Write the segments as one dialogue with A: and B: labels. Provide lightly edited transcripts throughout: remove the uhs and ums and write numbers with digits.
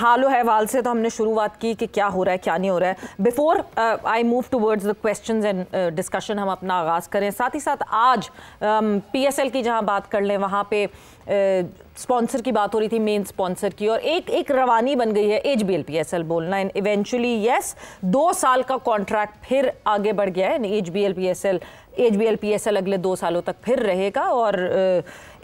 A: हालो अहवाल से तो हमने शुरुआत की कि क्या हो रहा है क्या नहीं हो रहा है। Before I move towards the questions and discussion हम अपना आगाज़ करें, साथ ही साथ आज PSL की जहां बात कर लें वहां पे स्पॉन्सर की बात हो रही थी, मेन स्पॉन्सर की, और एक रवानी बन गई है HBL PSL बोलना। एंड इवेंचुअली यस 2 साल का कॉन्ट्रैक्ट फिर आगे बढ़ गया है। HBL PSL अगले 2 सालों तक फिर रहेगा। और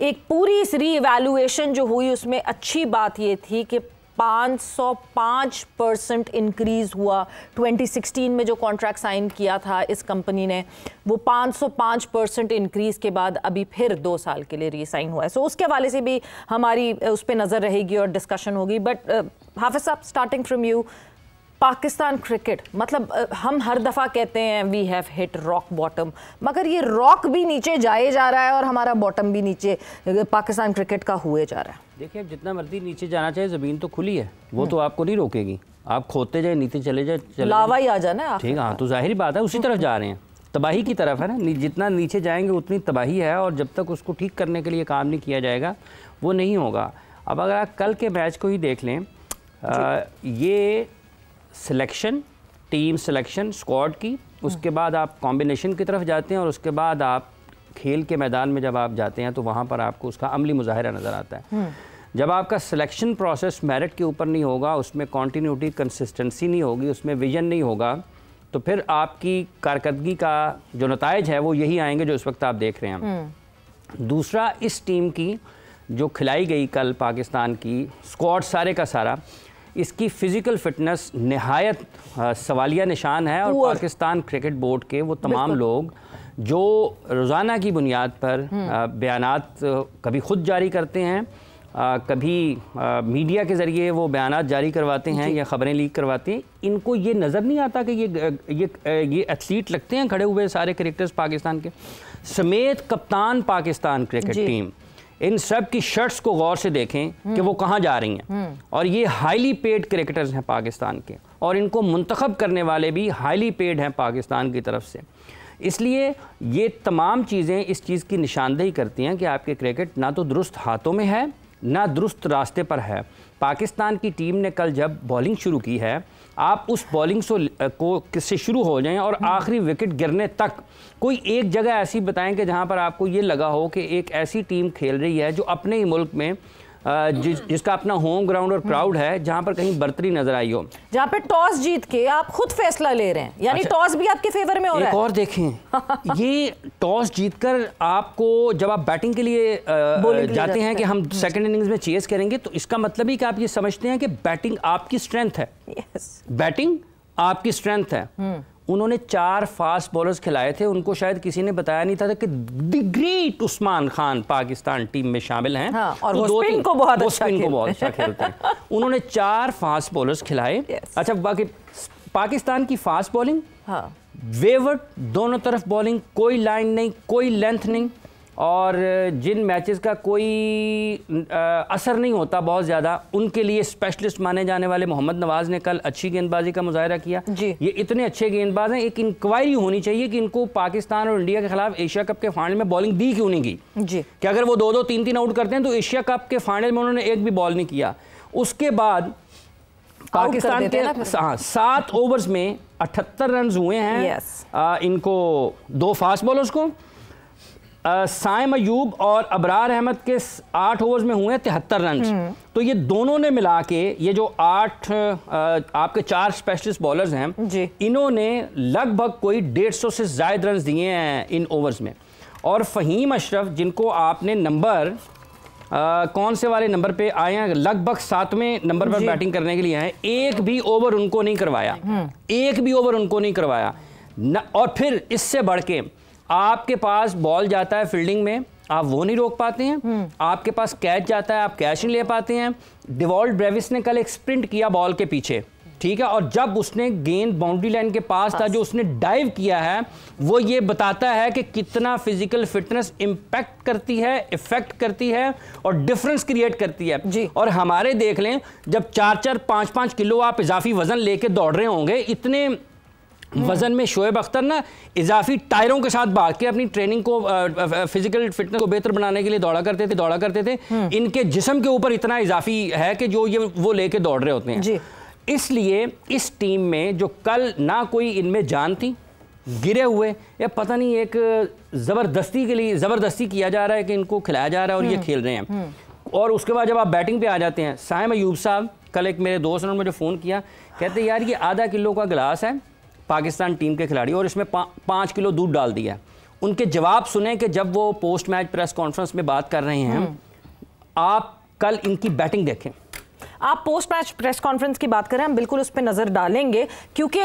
A: एक पूरी इस रीइवैल्यूएशन जो हुई उसमें अच्छी बात ये थी कि 505% इंक्रीज़ हुआ। 2016 में जो कॉन्ट्रैक्ट साइन किया था इस कंपनी ने, वो 505% इंक्रीज़ के बाद अभी फिर 2 साल के लिए रीसाइन हुआ है। सो उसके हवाले से भी हमारी उस पर नज़र रहेगी और डिस्कशन होगी। But Hafiz Sahab, starting from you, Pakistan cricket, मतलब हम हर दफ़ा कहते हैं we have hit rock bottom, मगर ये रॉक भी नीचे जाए जा रहा है और हमारा बॉटम भी नीचे पाकिस्तान क्रिकेट का हुए जा रहा है।
B: देखिए, जितना मर्जी नीचे जाना चाहिए, ज़मीन तो खुली है, वो तो आपको नहीं रोकेगी। आप खोदते जाए, नीचे चले जाए,
A: लावा ही आ जाना,
B: ठीक है। हाँ, तो जाहिर बात है उसी तरफ जा रहे हैं, तबाही की तरफ है ना। जितना नीचे जाएंगे उतनी तबाही है, और जब तक उसको ठीक करने के लिए काम नहीं किया जाएगा वो नहीं होगा। अब अगर आप कल के मैच को ही देख लें, ये सिलेक्शन, टीम सिलेक्शन स्क्वाड की, उसके बाद आप कॉम्बिनेशन की तरफ जाते हैं, और उसके बाद आप खेल के मैदान में जब आप जाते हैं तो वहाँ पर आपको उसका अमली मुजाहिरा नज़र आता है। जब आपका सिलेक्शन प्रोसेस मेरिट के ऊपर नहीं होगा, उसमें कॉन्टीन्यूटी, कंसिस्टेंसी नहीं होगी, उसमें विजन नहीं होगा, तो फिर आपकी कारकर्दगी का जो नताइज है वो यही आएंगे जो इस वक्त आप देख रहे हैं। दूसरा, इस टीम की जो खिलाई गई कल पाकिस्तान की स्क्वाड सारे का सारा, इसकी फ़िज़िकल फ़िटनेस नहायत सवालिया निशान है। और पाकिस्तान क्रिकेट बोर्ड के वो तमाम लोग जो रोज़ाना की बुनियाद पर बयानात कभी ख़ुद जारी करते हैं, कभी मीडिया के ज़रिए वो बयानात जारी करवाते हैं या ख़बरें लीक करवाते हैं, इनको ये नज़र नहीं आता कि ये एथलीट लगते हैं खड़े हुए सारे क्रिकेटर्स पाकिस्तान के, समेत कप्तान पाकिस्तान क्रिकेट टीम, इन सब की शर्ट्स को गौर से देखें कि वो कहाँ जा रही हैं। और ये हाईली पेड क्रिकेटर्स हैं पाकिस्तान के, और इनको मुंतखब करने वाले भी हाईली पेड हैं पाकिस्तान की तरफ से। इसलिए ये तमाम चीज़ें इस चीज़ की निशानदेही करती हैं कि आपके क्रिकेट ना तो दुरुस्त हाथों में है, ना दुरुस्त रास्ते पर है। पाकिस्तान की टीम ने कल जब बॉलिंग शुरू की है, आप उस बॉलिंग को किससे शुरू हो जाएं और आखिरी विकेट गिरने तक कोई एक जगह ऐसी बताएं कि जहां पर आपको ये लगा हो कि एक ऐसी टीम खेल रही है जो अपने ही मुल्क में जिसका अपना होम ग्राउंड और क्राउड है, जहां पर कहीं बर्तरी नजर आई हो,
A: जहां पे टॉस जीत के आप खुद फैसला ले रहे हैं, यानी टॉस भी आपके फेवर में हो रहा है।
B: एक और देखें, ये टॉस जीतकर आपको जब आप बैटिंग के लिए जाते हैं कि हम सेकंड इनिंग्स में चेस करेंगे, तो इसका मतलब ही कि आप ये समझते हैं कि बैटिंग आपकी स्ट्रेंथ है। बैटिंग आपकी स्ट्रेंथ है। उन्होंने 4 फास्ट बॉलर्स खिलाए थे, उनको शायद किसी ने बताया नहीं था कि the great Usman Khan Pakistan team में शामिल हैं।
A: हाँ, और तो वो स्पिन को बहुत अच्छा खेलते हैं।
B: उन्होंने 4 फास्ट बॉलर्स खिलाए। अच्छा, बाकी पाकिस्तान की फास्ट बॉलिंग, वेवर्ड दोनों तरफ बॉलिंग, कोई लाइन नहीं, कोई लेंथ नहीं, और जिन मैचेस का कोई असर नहीं होता बहुत ज़्यादा, उनके लिए स्पेशलिस्ट माने जाने वाले मोहम्मद नवाज़ ने कल अच्छी गेंदबाजी का मुजाहिरा किया। ये इतने अच्छे गेंदबाज हैं, एक इंक्वायरी होनी चाहिए कि इनको पाकिस्तान और इंडिया के खिलाफ एशिया कप के फाइनल में बॉलिंग दी क्यों नहीं की जी, कि अगर वो 2-2, 3-3 आउट करते हैं तो एशिया कप के फाइनल में उन्होंने एक भी बॉल नहीं किया। उसके बाद पाकिस्तान के 7 ओवर्स में 78 रन हुए हैं। इनको 2 फास्ट बॉलर्स को, साइम अयूब और अबरार अहमद के 8 ओवर्स में हुए 73 रन। तो ये दोनों ने मिला के, ये जो 8 आपके 4 स्पेशलिस्ट बॉलर्स हैं, इन्होंने लगभग कोई 150 से ज़ायद रन दिए हैं इन ओवर्स में। और फ़हीम अशरफ, जिनको आपने नंबर कौन से वाले नंबर पे आए हैं, लगभग 7वें नंबर पर बैटिंग करने के लिए आए, एक भी ओवर उनको नहीं करवाया, एक भी ओवर उनको नहीं करवाया। और फिर इससे बढ़ के आपके पास बॉल जाता है फील्डिंग में, आप वो नहीं रोक पाते हैं। आपके पास कैच जाता है, आप कैच नहीं ले पाते हैं। डिवॉल्ट ब्रेविस ने कल एक स्प्रिंट किया बॉल के पीछे, ठीक है, और जब उसने गेंद बाउंड्री लाइन के पास था, जो उसने डाइव किया है, वो ये बताता है कि कितना फिजिकल फिटनेस इम्पैक्ट करती है, इफेक्ट करती है और डिफरेंस क्रिएट करती है जी। और हमारे देख लें, जब 4-4, 5-5 किलो आप इजाफी वजन लेके दौड़ रहे होंगे, इतने वजन में शोएब अख्तर ना इजाफी टायरों के साथ भाग के अपनी ट्रेनिंग को फिजिकल फिटनेस को बेहतर बनाने के लिए दौड़ा करते थे। इनके जिस्म के ऊपर इतना इजाफी है कि जो ये वो लेके दौड़ रहे होते हैं। इसलिए इस टीम में जो कल ना कोई इनमें जान थी, गिरे हुए या पता नहीं एक ज़बरदस्ती किया जा रहा है कि इनको खिलाया जा रहा है और ये खेल रहे हैं। और उसके बाद जब आप बैटिंग पे आ जाते हैं, साइम अयूब साहब, कल एक मेरे दोस्त ने मुझे फ़ोन किया, कहते यार ये आधा किलो का गिलास है पाकिस्तान टीम के खिलाड़ी और इसमें 5 किलो दूध डाल दिया। उनके जवाब सुने कि जब वो पोस्ट मैच प्रेस कॉन्फ्रेंस में बात कर रहे हैं, आप कल इनकी बैटिंग देखें।
A: आप पोस्ट मैच प्रेस कॉन्फ्रेंस की बात करें, हम बिल्कुल उस पर नज़र डालेंगे, क्योंकि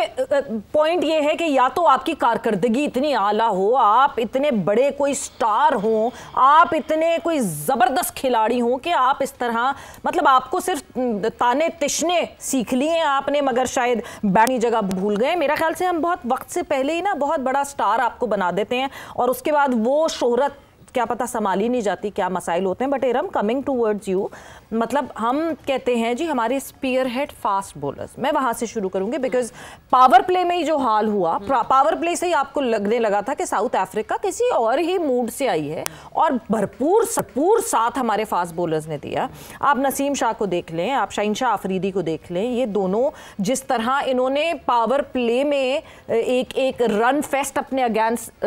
A: पॉइंट ये है कि या तो आपकी कारकर्दगी इतनी आला हो, आप इतने बड़े कोई स्टार हो, आप इतने कोई ज़बरदस्त खिलाड़ी हो कि आप इस तरह, मतलब आपको सिर्फ ताने तिशने सीख लिए आपने, मगर शायद बैटिंग जगह भूल गए। मेरा ख्याल से हम बहुत वक्त से पहले ही ना बहुत बड़ा स्टार आपको बना देते हैं और उसके बाद वो शोहरत क्या पता संभाली नहीं जाती, क्या मसाइल होते हैं। But Iram, coming towards you, मतलब हम कहते हैं जी हमारे स्पीयर हेड फास्ट बॉलर्स, मैं वहां से शुरू करूंगी बिकॉज पावर प्ले में ही जो हाल हुआ, पावर प्ले से ही आपको लगने लगा था कि साउथ अफ्रीका किसी और ही मूड से आई है और भरपूर साथ हमारे फास्ट बॉलर्स ने दिया। आप नसीम शाह को देख लें, आप शाहीन शाह अफरीदी को देख लें, ये दोनों जिस तरह इन्होंने पावर प्ले में एक रन फेस्ट अपने अगेंस्ट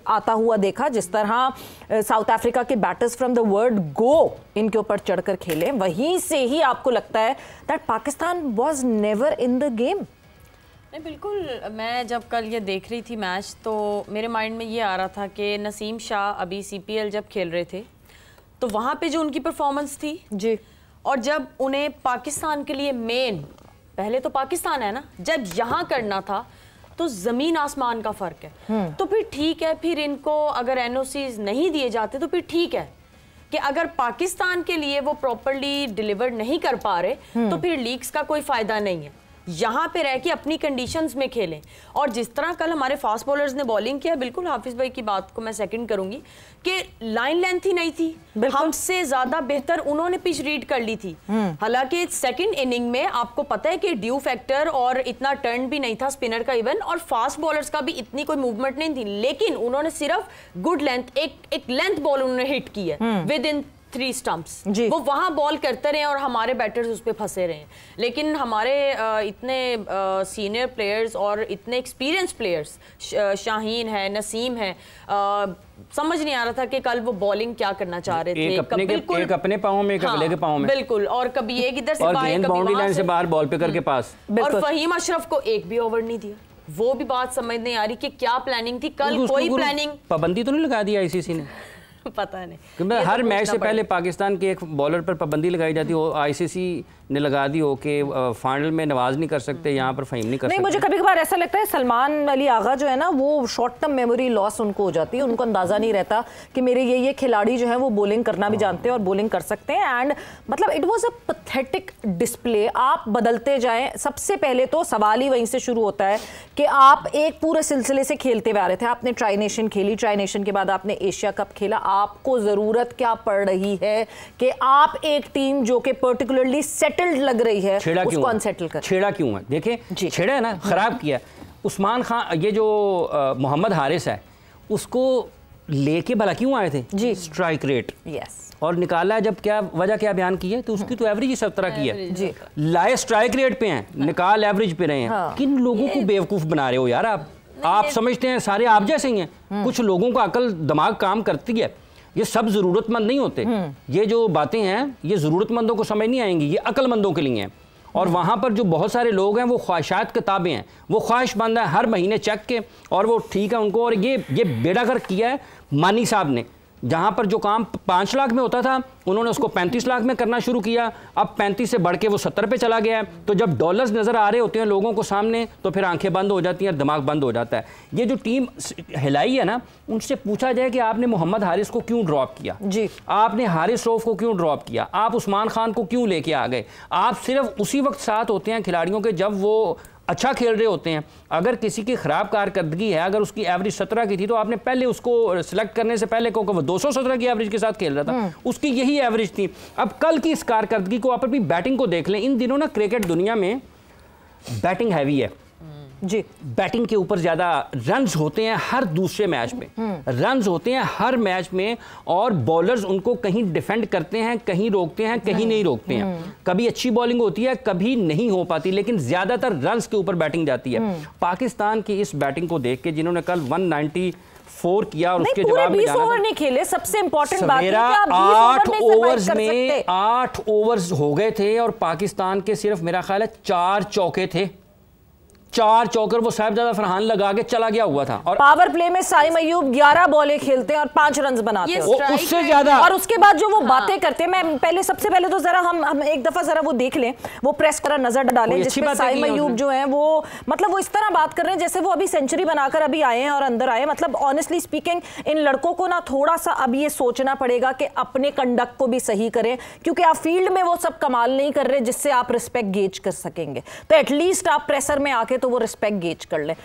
A: आता हुआ देखा, जिस तरह साउथ अफ्रीका के batters from the word go इनके ऊपर चढ़कर खेले, वहीं से ही आपको लगता है that Pakistan was never in the game.
C: नहीं, बिल्कुल। मैं जब कल ये देख रही थी मैच तो मेरे माइंड में ये आ रहा था कि नसीम शाह अभी CPL जब खेल रहे थे तो वहाँ पे जो उनकी परफॉर्मेंस थी जी, और जब उन्हें पाकिस्तान के लिए मेन, पहले तो पाकिस्तान है ना, जब यहाँ करना था तो ज़मीन आसमान का फ़र्क है। तो फिर ठीक है, फिर इनको अगर NOCs नहीं दिए जाते तो फिर ठीक है कि अगर पाकिस्तान के लिए वो प्रॉपर्ली डिलीवर नहीं कर पा रहे तो फिर लीग्स का कोई फ़ायदा नहीं है। यहाँ पे रह के अपनी कंडीशंस में खेलें। और जिस तरह कल हमारे फास्ट बॉलर्स ने बॉलिंग किया, बिल्कुल हाफिज भाई की बात को मैं सेकंड करूंगी कि लाइन लेंथ ही नहीं थी, हमसे ज्यादा बेहतर उन्होंने पिच रीड कर ली थी। हालांकि सेकंड इनिंग में आपको पता है कि ड्यू फैक्टर और इतना टर्न भी नहीं था स्पिनर का इवन, और फास्ट बॉलर्स का भी इतनी कोई मूवमेंट नहीं थी, लेकिन उन्होंने सिर्फ गुड लेंथ, एक लेंथ बॉल उन्होंने हिट की है विद इन 3 स्टंप्स, वो वहां बॉल करते रहे और हमारे बैटर्स उस पर फंसे रहे। लेकिन हमारे इतने सीनियर प्लेयर्स और इतने एक्सपीरियंस प्लेयर्स, शाहीन है, नसीम है, समझ नहीं आ रहा था कि कल वो बॉलिंग क्या करना चाह रहे थे।
B: एक अपने पाँव में, एक अगले के पाँव में,
C: बिल्कुल, और कभी एक इधर से
B: और बाउंड्री लाइन से बाहर बॉल पे करके पास।
C: और फहीम अशरफ को एक भी ओवर नहीं दिया। वो भी बात समझ नहीं आ रही कि क्या प्लानिंग थी कल। कोई प्लानिंग,
B: पाबंदी तो नहीं लगा दी ICC ने?
C: पता नहीं,
B: क्योंकि हर मैच से पहले पाकिस्तान के एक बॉलर पर पाबंदी लगाई जाती हो, ICC ने लगा दी हो कि फाइनल में नवाज नहीं कर सकते, यहाँ पर फहीम नहीं कर सकते।
A: मुझे कभी कभार ऐसा लगता है सलमान अली आगा जो है ना, वो शॉर्ट टर्म मेमोरी लॉस उनको हो जाती है, उनको अंदाजा नहीं रहता कि मेरे ये खिलाड़ी जो है वो बॉलिंग करना भी जानते हैं और बॉलिंग कर सकते हैं। एंड मतलब it was a pathetic display. आप बदलते जाएं, सबसे पहले तो सवाल ही वहीं से शुरू होता है कि आप एक पूरे सिलसिले से खेलते हुए आ रहे थे, आपने ट्राई नेशन खेली, ट्राई नेशन के बाद आपने एशिया कप खेला, आपको जरूरत क्या पड़ रही है कि आप एक टीम जो कि पर्टिकुलरली लग रही है उसको अनसेटल कर।
B: छेड़ा क्यों है? देखें, छेड़ा है ना, खराब किया उस्मान खान, ये जो मोहम्मद हारिस है उसको लेके भला क्यों आए थे जी? स्ट्राइक रेट,
A: यस,
B: और निकाला जब क्या वजह क्या बयान की है, तो उसकी तो एवरेज ही सब तरह की है जी। लाए स्ट्राइक रेट पे हैं, निकाल एवरेज पे रहे हैं। किन लोगों को बेवकूफ बना रहे हो यार आप समझते हैं सारे आप जैसे ही हैं। कुछ लोगों का अकल दिमाग काम करती है, ये सब ज़रूरतमंद नहीं होते। ये जो बातें हैं ये ज़रूरतमंदों को समझ नहीं आएंगी, ये अक्लमंदों के लिए हैं। और वहाँ पर जो बहुत सारे लोग हैं वो ख्वाहिशात किताबें हैं, वो ख्वाहिशमंद है हर महीने चेक के, और वो ठीक है उनको। और ये बेड़ागर किया है मानी साहब ने, जहाँ पर जो काम 5 लाख में होता था उन्होंने उसको 35 लाख में करना शुरू किया। अब 35 से बढ़ के वो 70 पे चला गया है। तो जब डॉलर्स नज़र आ रहे होते हैं लोगों को सामने, तो फिर आंखें बंद हो जाती हैं, दिमाग बंद हो जाता है। ये जो टीम हिलाई है ना, उनसे पूछा जाए कि आपने मोहम्मद हारिस को क्यों ड्रॉप किया जी, आपने हारिस रऊफ को क्यों ड्रॉप किया, आप उस्मान खान को क्यों लेके आ गए। आप सिर्फ उसी वक्त साथ होते हैं खिलाड़ियों के जब वो अच्छा खेल रहे होते हैं। अगर किसी की ख़राब कारकर्दगी है, अगर उसकी एवरेज 17 की थी, तो आपने पहले उसको सिलेक्ट करने से पहले क्योंकि वो 217 की एवरेज के साथ खेल रहा था, उसकी यही एवरेज थी। अब कल की इस कारकर्दगी को आप अपनी बैटिंग को देख लें। इन दिनों ना क्रिकेट दुनिया में बैटिंग हैवी है,
A: जी,
B: बैटिंग के ऊपर ज्यादा रन्स होते हैं हर दूसरे मैच में, रन्स होते हैं हर मैच में, और बॉलर्स उनको कहीं डिफेंड करते हैं, कहीं रोकते हैं, कहीं नहीं रोकते हैं। कभी अच्छी बॉलिंग होती है, कभी नहीं हो पाती, लेकिन ज्यादातर रन्स के ऊपर बैटिंग जाती है। पाकिस्तान की इस बैटिंग को देख के, जिन्होंने कल 194 किया और उसके जवाब में
A: 20 ओवर नहीं खेले, सबसे इंपॉर्टेंट बात है कि आप
B: 8
A: 20 ओवर
B: ओवर्स में 8 ओवर्स हो गए थे और पाकिस्तान के सिर्फ मेरा ख्याल है 4 चौके थे, 4 चौकर वो साहिबजादा फरहान लगा के चला गया हुआ था। और
A: पावर प्ले में साइम अय्यूब 11 बॉलें खेलते हैं और 5 रन बनाते हैं,
B: उससे ज्यादा।
A: और उसके बाद जो वो बातें करते हैं, मैं पहले सबसे पहले तो जरा हम एक दफा जरा वो देख लें, वो प्रेस पर नजर डालें जिसमें साइम अय्यूब जो है वो मतलब वो इस तरह बात कर रहे हैं जैसे वो अभी सेंचुरी बनाकर अभी आए हैं और अंदर आए। मतलब ऑनेस्टली स्पीकिंग इन लड़कों को ना थोड़ा सा अब ये सोचना पड़ेगा कि अपने कंडक्ट को भी सही करें, क्योंकि आप फील्ड में वो सब कमाल नहीं कर रहे जिससे आप रिस्पेक्ट गेज कर सकेंगे, तो एटलीस्ट आप प्रेशर में आके तो वो रिस्पेक्ट गेज कर लें।